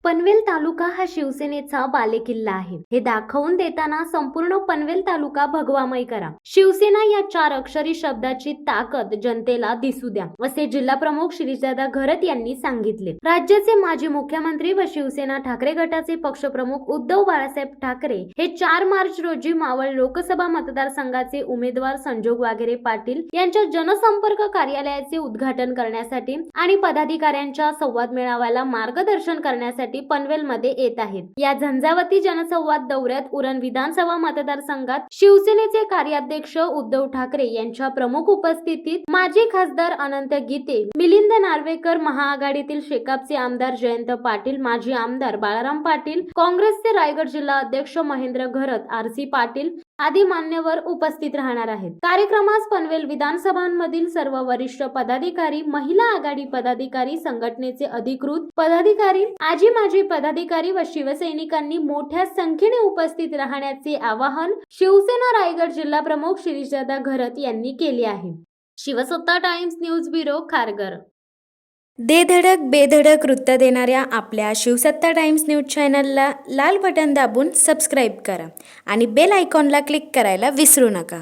पनवेल तालुका हा शिवसेनेचा बालेकिल्ला आहे हे दाखवून देताना संपूर्ण पनवेल तालुका भगवामय करा. शिवसेना या 4 अक्षरी शब्दाची ताकद जनतेला दिसू द्या, असे जिल्हा प्रमुख शिरीषदादा घरत यांनी सांगितले. राज्याचे माजी मुख्यमंत्री व शिवसेना ठाकरे गटाचे पक्षप्रमुख उद्धव बाळासाहेब ठाकरे हे 4 मार्च रोजी मावळ लोकसभा मतदारसंघाचे उमेदवार संजोग वाघेरे पाटील यांच्या जनसंपर्क कार्यालयाचे उद्घाटन करण्यासाठी आणि पदाधिकाऱ्यांच्या संवाद मेळाव्याला मार्गदर्शन करण्यासाठी पनवेल मध्ये येत आहेत. या झंझावती जनसंवाद दौऱ्यात उरण विधानसभा मतदारसंघात शिवसेनेचे कार्याध्यक्ष उद्धव ठाकरे यांच्या प्रमुख उपस्थितीत माजी खासदार अनंत गीते, मिलिंद नार्वेकर, महाआघाडीतील शेकापचे आमदार जयंत पाटील, माजी आमदार बाळाराम पाटील, काँग्रेसचे रायगड जिल्हा अध्यक्ष महेंद्र घरत, आरसी पाटील आदी मान्यवर उपस्थित राहणार आहेत. कार्यक्रमास पनवेल विधानसभांमधील सर्व वरिष्ठ पदाधिकारी, महिला आघाडी पदाधिकारी, संघटनेचे अधिकृत पदाधिकारी, आजी माजी पदाधिकारी व शिवसैनिकांनी मोठ्या संख्येने उपस्थित राहण्याचे आवाहन शिवसेना रायगड जिल्हा प्रमुख शिरीषदादा घरत यांनी केले आहे. शिवसत्ता टाइम्स न्यूज ब्युरो, खारघर. दे धडक बेधडक वृत्त देणाऱ्या आपल्या शिवसत्ता टाइम्स न्यूज चॅनलला लाल बटन दाबून सबस्क्राईब करा आणि बेल आयकॉनला क्लिक करायला विसरू नका.